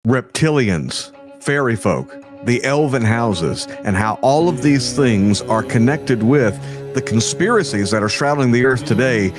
reptilians, fairy folk, the elven houses, and how all of these things are connected with the conspiracies that are shrouding the earth today.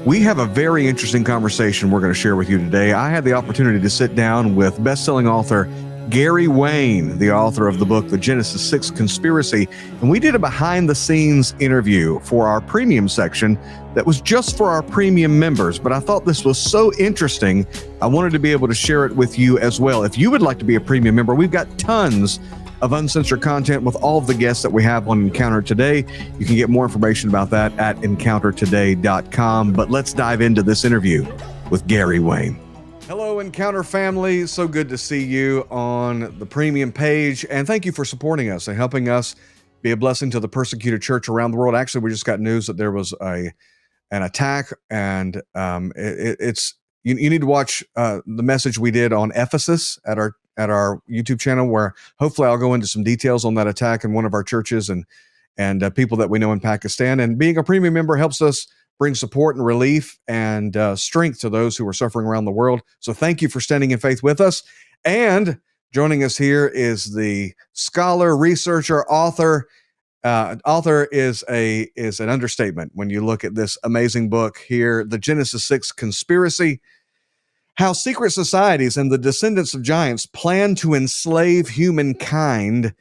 We have a very interesting conversation we're going to share with you today. I had the opportunity to sit down with best-selling author Gary Wayne, the author of the book, The Genesis 6 Conspiracy, and we did a behind-the-scenes interview for our premium section that was just for our premium members, but I thought this was so interesting, I wanted to be able to share it with you as well. If you would like to be a premium member, we've got tons of uncensored content with all of the guests that we have on Encounter Today. You can get more information about that at encountertoday.com, but let's dive into this interview with Gary Wayne. Hello, Encounter family. So good to see you on the premium page, and thank you for supporting us and helping us be a blessing to the persecuted church around the world. Actually, we just got news that there was an attack, and you need to watch the message we did on Ephesus at our YouTube channel, where hopefully I'll go into some details on that attack in one of our churches and people that we know in Pakistan. And being a premium member helps us bring support and relief and strength to those who are suffering around the world. So thank you for standing in faith with us. And joining us here is the scholar, researcher, author. Author is an understatement when you look at this amazing book here, The Genesis 6 Conspiracy: How Secret Societies and the Descendants of Giants Plan to Enslave Humankind.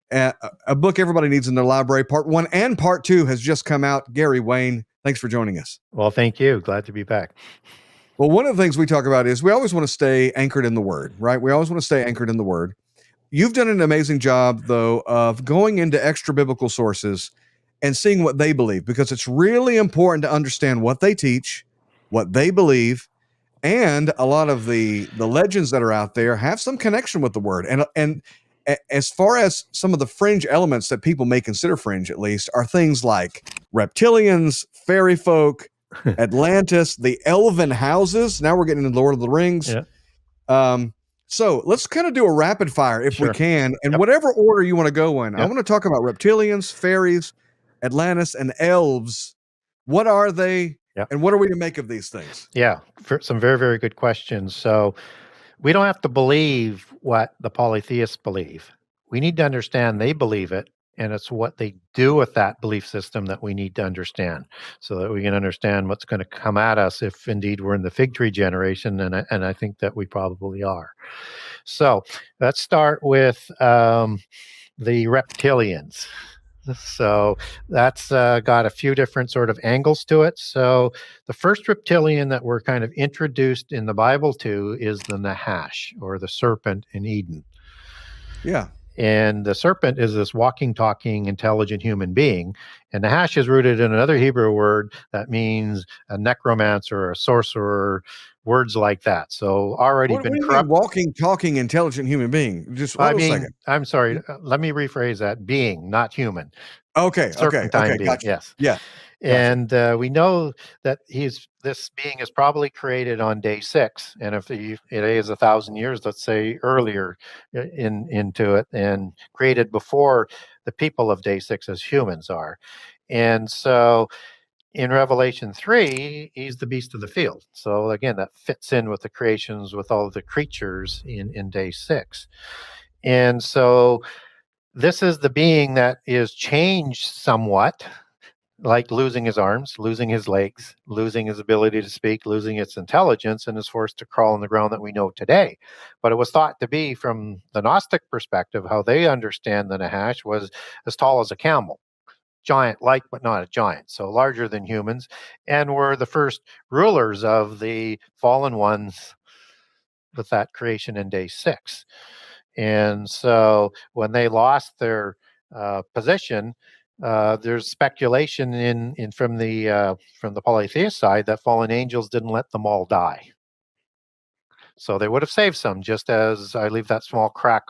A book everybody needs in their library. Part 1 and Part 2 has just come out. Gary Wayne, thanks for joining us. Well, thank you. Glad to be back. Well, one of the things we talk about is we always want to stay anchored in the Word, right? We always want to stay anchored in the Word. You've done an amazing job, though, of going into extra biblical sources and seeing what they believe, because it's really important to understand what they teach, what they believe, and a lot of the legends that are out there have some connection with the Word. And as far as some of the fringe elements that people may consider fringe, at least, are things like reptilians, fairy folk, Atlantis, the elven houses. Now we're getting into Lord of the Rings. Yeah. So let's kind of do a rapid fire if we can, and whatever order you want to go in. I want to talk about reptilians, fairies, Atlantis, and elves. What are they, and what are we to make of these things? Yeah, some very, very good questions. So we don't have to believe what the polytheists believe. We need to understand they believe it, and it's what they do with that belief system that we need to understand, so that we can understand what's going to come at us if indeed we're in the fig tree generation, and I think that we probably are. So let's start with the reptilians. So that's got a few different sort of angles to it. So the first reptilian that we're kind of introduced in the Bible to is the Nahash, or the serpent in Eden. Yeah. And the serpent is this walking, talking, intelligent human being. And Nahash is rooted in another Hebrew word that means a necromancer, a sorcerer, words like that. So already What been do you corrupt. mean, walking, talking, intelligent human being? Just hold a second. I'm sorry. Let me rephrase that. Being, not human. Okay. Serpentine being, Gotcha. yes. Yeah. And we know that this being is probably created on day 6, and if it is 1,000 years, let's say, earlier into it, and created before the people of day 6 as humans are. And so in Revelation 3, he's the beast of the field. So again, that fits in with the creations, with all of the creatures in day 6. And so this is the being that is changed somewhat, like losing his arms, losing his legs, losing his ability to speak, losing its intelligence, and is forced to crawl on the ground that we know today. But it was thought to be, from the Gnostic perspective, how they understand the Nahash was as tall as a camel. Giant-like, but not a giant, so larger than humans, and were the first rulers of the fallen ones with that creation in day 6. And so when they lost their position, there's speculation from the polytheist side that fallen angels didn't let them all die. So they would have saved some, just as I leave that small crack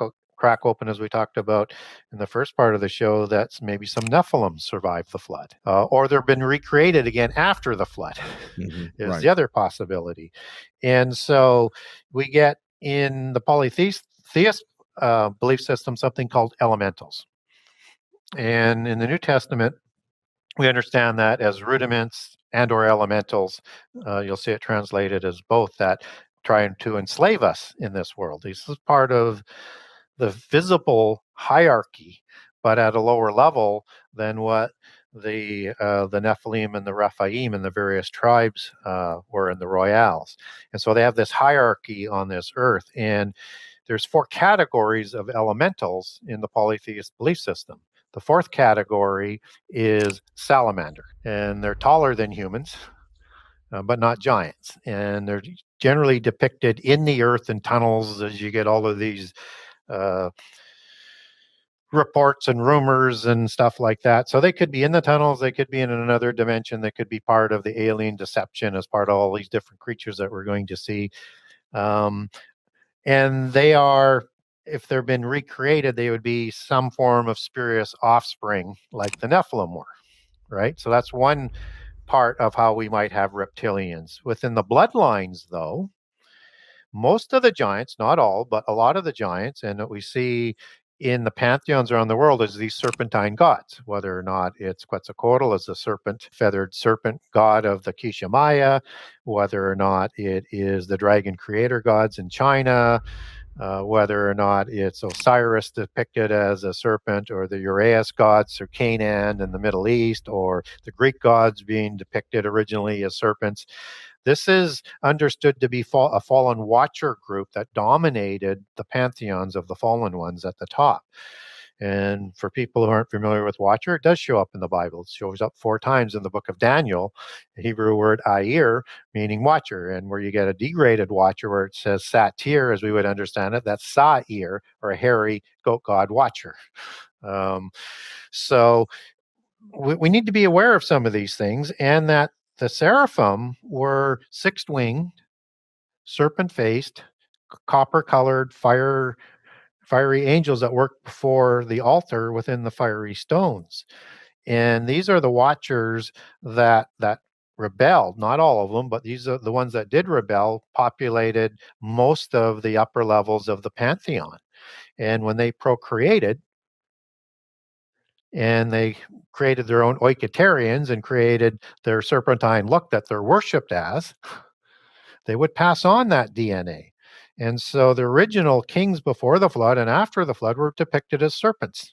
open, as we talked about in the first part of the show, that maybe some Nephilim survived the flood, or they've been recreated again after the flood. Is the other possibility. And so we get in the polytheist belief system something called elementals. And in the New Testament, we understand that as rudiments and or elementals. You'll see it translated as both, that trying to enslave us in this world. This is part of the visible hierarchy, but at a lower level than what the Nephilim and the Rephaim and the various tribes were in the Royals. And so they have this hierarchy on this earth. And there's 4 categories of elementals in the polytheist belief system. The 4th category is salamander, and they're taller than humans, but not giants. And they're generally depicted in the earth in tunnels, as you get all of these reports and rumors and stuff like that. So they could be in the tunnels, they could be in another dimension, they could be part of the alien deception as part of all these different creatures that we're going to see. And they are, if they've been recreated, they would be some form of spurious offspring like the Nephilim were, right? So that's one part of how we might have reptilians. Within the bloodlines, though, most of the giants, not all, but a lot of the giants, and what we see in the pantheons around the world is these serpentine gods, whether or not it's Quetzalcoatl as the serpent, feathered serpent god of the Quiché Maya, whether or not it is the dragon creator gods in China, whether or not it's Osiris depicted as a serpent, or the Uraeus gods or Canaan in the Middle East, or the Greek gods being depicted originally as serpents. This is understood to be a fallen watcher group that dominated the pantheons of the fallen ones at the top. And for people who aren't familiar with watcher, it does show up in the Bible. It shows up 4 times in the book of Daniel, the Hebrew word ayir, meaning watcher. And where you get a degraded watcher, where it says satir, as we would understand it, that's sa'ir, or a hairy goat god watcher. So we need to be aware of some of these things, and that the seraphim were 6-winged, serpent-faced, copper-colored, fiery angels that worked before the altar within the fiery stones. And these are the watchers that rebelled. Not all of them, but these are the ones that did rebel, populated most of the upper levels of the pantheon. And when they procreated, and they created their own oikotarians and created their serpentine look that they're worshipped as, they would pass on that DNA. And so the original kings before the flood and after the flood were depicted as serpents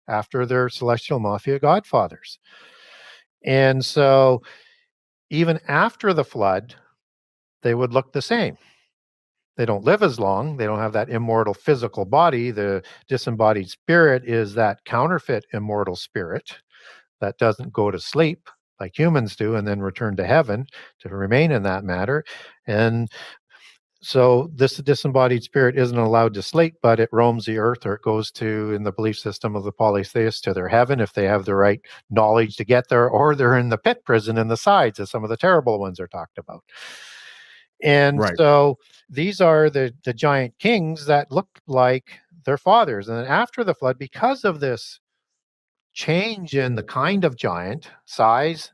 after their celestial mafia godfathers. And so even after the flood, they would look the same. They don't live as long. They don't have that immortal physical body. The disembodied spirit is that counterfeit immortal spirit that doesn't go to sleep like humans do and then return to heaven to remain in that matter. And so this disembodied spirit isn't allowed to sleep, but it roams the earth, or it goes to, in the belief system of the polytheists, to their heaven if they have the right knowledge to get there, or they're in the pit prison in the sides, as some of the terrible ones are talked about. And Right. so these are the giant kings that look like their fathers. And then after the flood, because of this change in the kind of giant, size,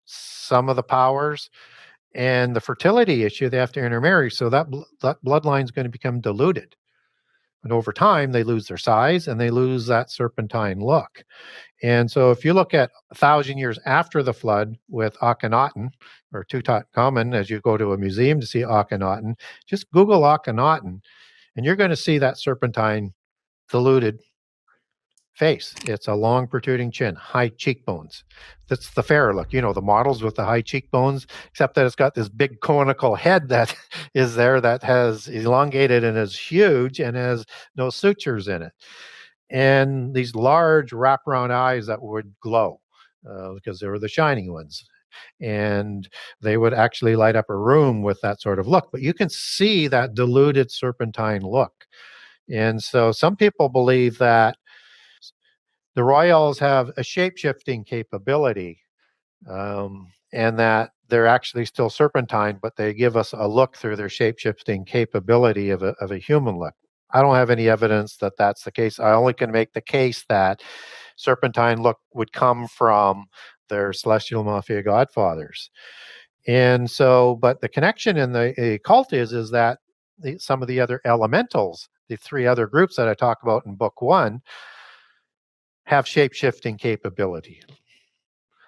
some of the powers, and the fertility issue, they have to intermarry. So that bloodline is going to become diluted. And over time, they lose their size and they lose that serpentine look. And so if you look at 1,000 years after the flood with Akhenaten, or Tutankhamun, as you go to a museum to see Akhenaten, just Google Akhenaten, and you're going to see that serpentine diluted face. It's a long protruding chin, high cheekbones. That's the pharaoh look. You know, the models with the high cheekbones, except that it's got this big conical head that is there that has elongated and is huge and has no sutures in it. And these large wraparound eyes that would glow because they were the shining ones. And they would actually light up a room with that sort of look. But you can see that diluted serpentine look. And so some people believe that the royals have a shape-shifting capability, and that they're actually still serpentine, but they give us a look through their shape-shifting capability of a human look. I don't have any evidence that that's the case. I only can make the case that serpentine look would come from their celestial mafia godfathers. And so, but the connection in the occult is that some of the other elementals, the 3 other groups that I talk about in book 1, have shape-shifting capability.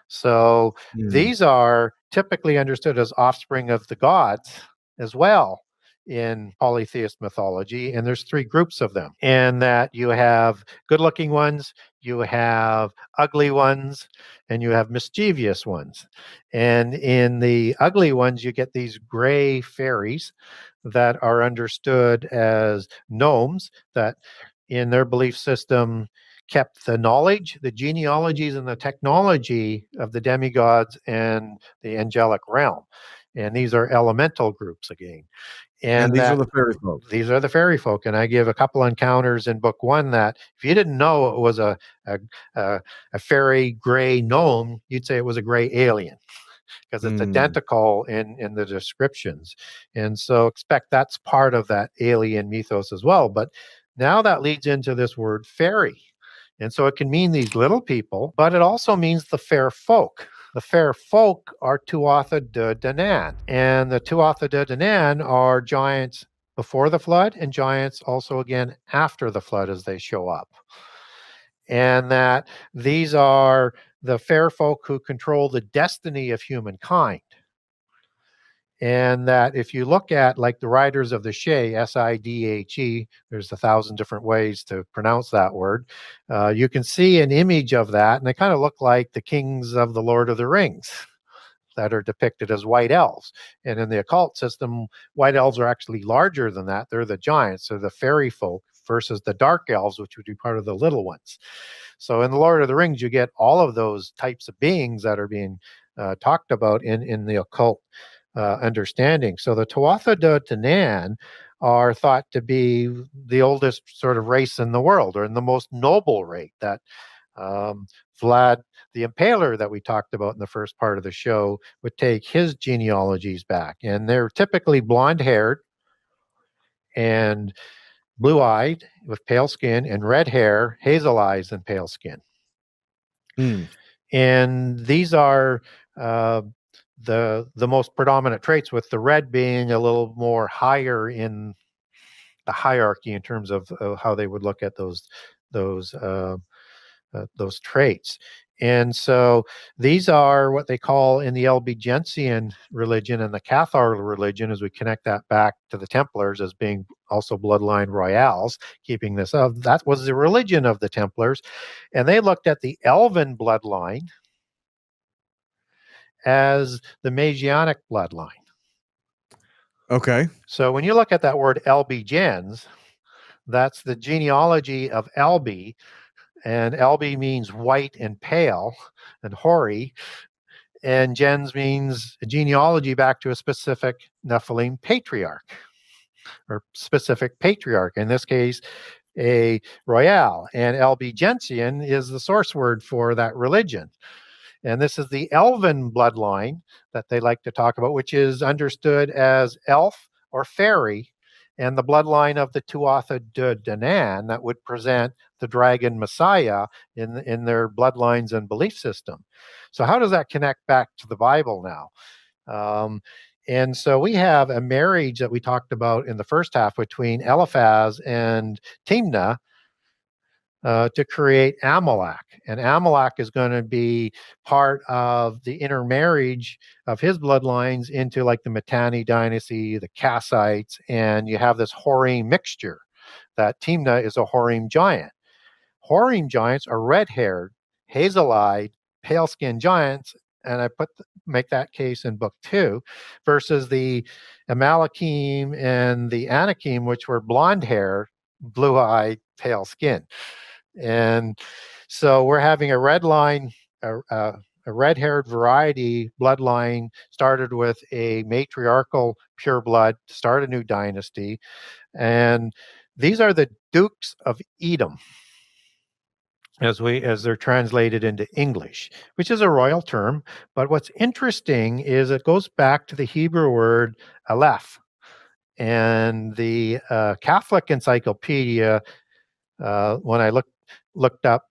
So these are typically understood as offspring of the gods as well. in polytheist mythology, and there's three groups of them. And that you have good-looking ones, you have ugly ones, and you have mischievous ones. And in the ugly ones, you get these gray fairies that are understood as gnomes that in their belief system kept the knowledge, the genealogies, and the technology of the demigods and the angelic realm. And these are elemental groups again. And these are that the fairy folk. these are the fairy folk. And I give a couple encounters in book one that if you didn't know it was a fairy gray gnome, you'd say it was a gray alien because it's identical in the descriptions. And so expect that's part of that alien mythos as well. But now that leads into this word fairy. And so it can mean these little people, but it also means the fair folk. The fair folk are Tuatha De Danann. And the Tuatha De Danann are giants before the flood and giants also again after the flood as they show up. And that these are the fair folk who control the destiny of humankind. And that if you look at like the Riders of the Sidhe, Sidhe, there's 1,000 different ways to pronounce that word. You can see an image of that, and they kind of look like the kings of the Lord of the Rings that are depicted as white elves. And in the occult system, white elves are actually larger than that. They're the giants, or the fairy folk, versus the dark elves, which would be part of the little ones. So in the Lord of the Rings, you get all of those types of beings that are being talked about in the occult understanding. So the Tuatha De Danann are thought to be the oldest sort of race in the world, or in the most noble race. That Vlad the Impaler that we talked about in the first part of the show would take his genealogies back. And they're typically blonde-haired and blue-eyed with pale skin, and red hair, hazel eyes, and pale skin. And these are the most predominant traits, with the red being a little more higher in the hierarchy in terms of how they would look at those traits. And so these are what they call in the Albigensian religion and the Cathar religion, as we connect that back to the Templars as being also bloodline royales, keeping this up. That was the religion of the Templars. And they looked at the elven bloodline as the Magianic bloodline. Okay. So when you look at that word Albigens, that's the genealogy of Albi, and Albi means white and pale and hoary, and gens means a genealogy back to a specific Nephilim patriarch, or specific patriarch, in this case, a royale. And Albigensian is the source word for that religion. And this is the elven bloodline that they like to talk about, which is understood as elf or fairy, and the bloodline of the Tuatha De Danann that would present the dragon Messiah in their bloodlines and belief system. So how does that connect back to the Bible now? And so we have a marriage that we talked about in the first half between Eliphaz and Timnah, to create Amalek. And Amalek is going to be part of the intermarriage of his bloodlines into like the Mitanni dynasty, the Kassites, and you have this Horim mixture. That Timnah is a Horim giant. Horim giants are red-haired, hazel-eyed, pale-skinned giants, and I make that case in book 2, versus the Amalekim and the Anakim, which were blonde-haired, blue-eyed, pale skin. And so we're having a red line, a red-haired variety bloodline started with a matriarchal pure blood to start a new dynasty. And these are the Dukes of Edom, as they're translated into English, which is a royal term. But what's interesting is it goes back to the Hebrew word aleph. And the Catholic Encyclopedia, when I looked up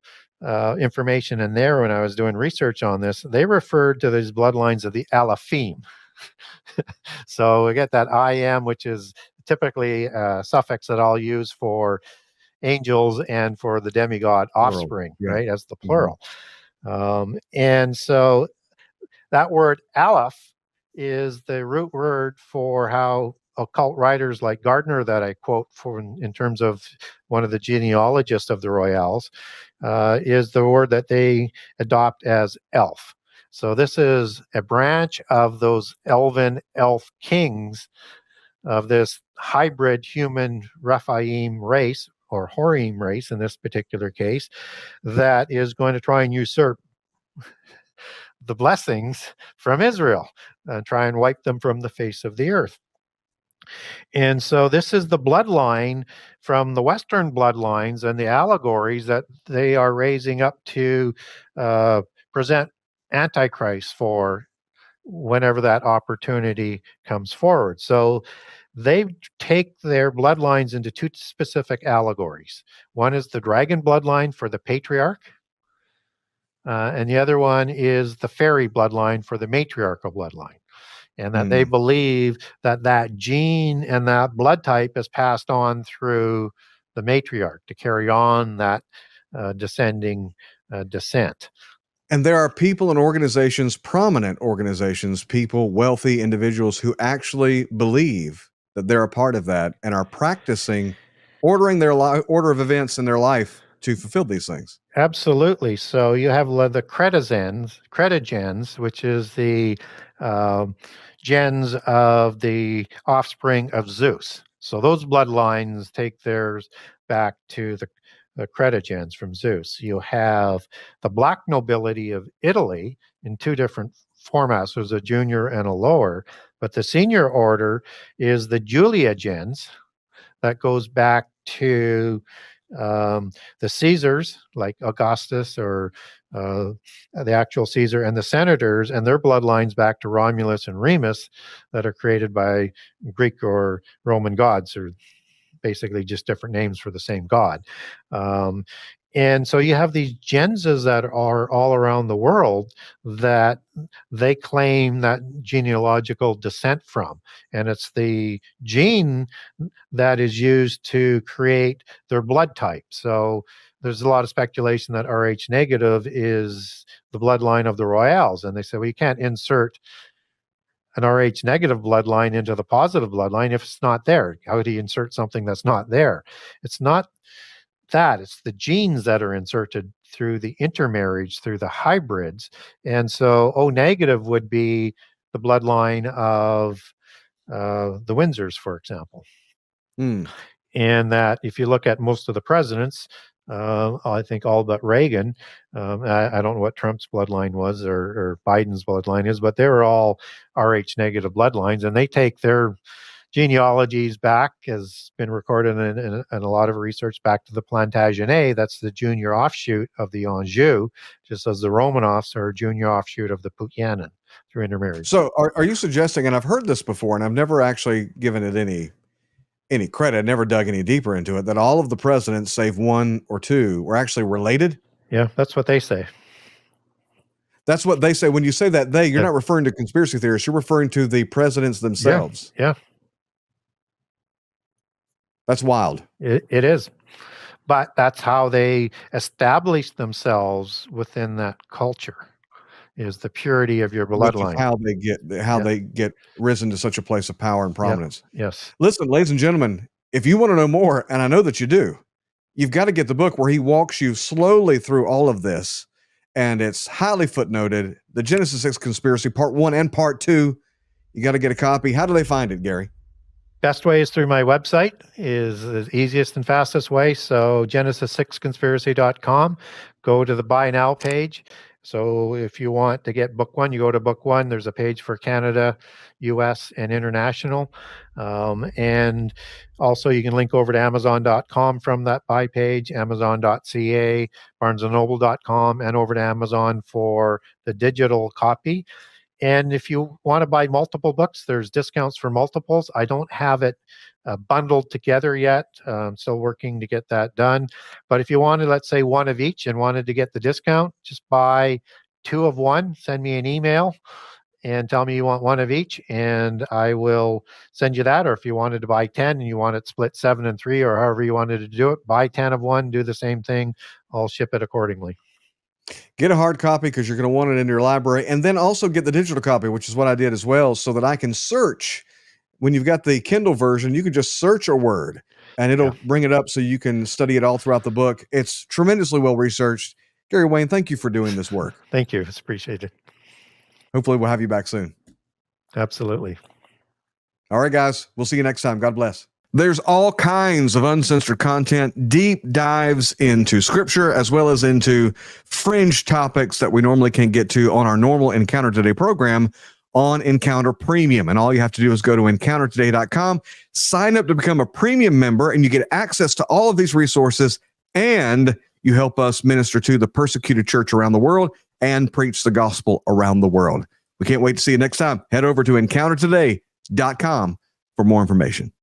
information in there when I was doing research on this, they referred to these bloodlines of the Alephim. So we get that I am, which is typically a suffix that I'll use for angels and for the demigod offspring, right, as the plural. And so that word Aleph is the root word for how occult writers like Gardner that I quote for in terms of one of the genealogists of the Royals, is the word that they adopt as elf. So this is a branch of those elven elf kings of this hybrid human Rephaim race, or Horim race in this particular case, that is going to try and usurp the blessings from Israel, try and wipe them from the face of the earth. And so this is the bloodline from the Western bloodlines and the allegories that they are raising up to present Antichrist for whenever that opportunity comes forward. So they take their bloodlines into two specific allegories. One is the dragon bloodline for the patriarch, and the other one is the fairy bloodline for the matriarchal bloodline. And that they believe that that gene and that blood type is passed on through the matriarch to carry on that descending descent. And there are people and organizations, prominent organizations, people, wealthy individuals who actually believe that they're a part of that and are practicing ordering their order of events in their life to fulfill these things. Absolutely. So you have the credigens, which is the gens of the offspring of Zeus. So those bloodlines take theirs back to the credigens from Zeus. You have the black nobility of Italy in two different formats. There's a junior and a lower, but the senior order is the Julia gens that goes back to the Caesars, like Augustus or the actual Caesar, and the senators and their bloodlines back to Romulus and Remus that are created by Greek or Roman gods, or basically just different names for the same god. And so you have these genses that are all around the world that they claim that genealogical descent from. And it's the gene that is used to create their blood type. So there's a lot of speculation that Rh negative is the bloodline of the Royals. And they say, well, you can't insert an Rh negative bloodline into the positive bloodline if it's not there. How do you insert something that's not there? It's not that, it's the genes that are inserted through the intermarriage, through the hybrids. And so O negative would be the bloodline of the Windsors, for example. And that if you look at most of the presidents, I think all but Reagan, I don't know what Trump's bloodline was or Biden's bloodline is, but they're all Rh negative bloodlines, and they take their genealogies back, has been recorded in a lot of research, back to the Plantagenet. That's the junior offshoot of the Anjou, just as the Romanovs are a junior offshoot of the Putyanin through intermarriage. So are you suggesting, and I've heard this before, and I've never actually given it any credit, never dug any deeper into it, that all of the presidents, save one or two, were actually related? Yeah, that's what they say. That's what they say. When you say that you're not referring to conspiracy theorists, you're referring to the presidents themselves. Yeah. That's wild. It is. But that's how they establish themselves within that culture, is the purity of your bloodline. How they get risen to such a place of power and prominence. Yes. Listen, ladies and gentlemen, if you want to know more, and I know that you do, you've got to get the book where he walks you slowly through all of this. And it's highly footnoted. The Genesis 6 Conspiracy, Part 1 and Part 2. You got to get a copy. How do they find it, Gary? Best way is through my website, is the easiest and fastest way. So genesis6conspiracy.com. Go to the buy now page. So if you want to get book one, you go to book one. There's a page for Canada, US, and international. And also you can link over to amazon.com from that buy page, amazon.ca, barnesandnoble.com, and over to Amazon for the digital copy. And if you want to buy multiple books, there's discounts for multiples. I don't have it bundled together yet. I'm still working to get that done. But if you wanted, let's say, one of each and wanted to get the discount, just buy two of one, send me an email and tell me you want one of each, and I will send you that. Or if you wanted to buy 10 and you want it split 7 and 3, or however you wanted to do it, buy 10 of one, do the same thing. I'll ship it accordingly. Get a hard copy because you're going to want it in your library, and then also get the digital copy, which is what I did as well, so that I can search when you've got the Kindle version, you can just search a word and it'll bring it up so you can study it all throughout the book. It's tremendously well researched. Gary Wayne, thank you for doing this work. Thank you. It's appreciated. Hopefully we'll have you back soon. Absolutely. All right, guys. We'll see you next time. God bless. There's all kinds of uncensored content, deep dives into scripture, as well as into fringe topics that we normally can't get to on our normal Encounter Today program on Encounter Premium. And all you have to do is go to encountertoday.com, sign up to become a premium member, and you get access to all of these resources, and you help us minister to the persecuted church around the world and preach the gospel around the world. We can't wait to see you next time. Head over to encountertoday.com for more information.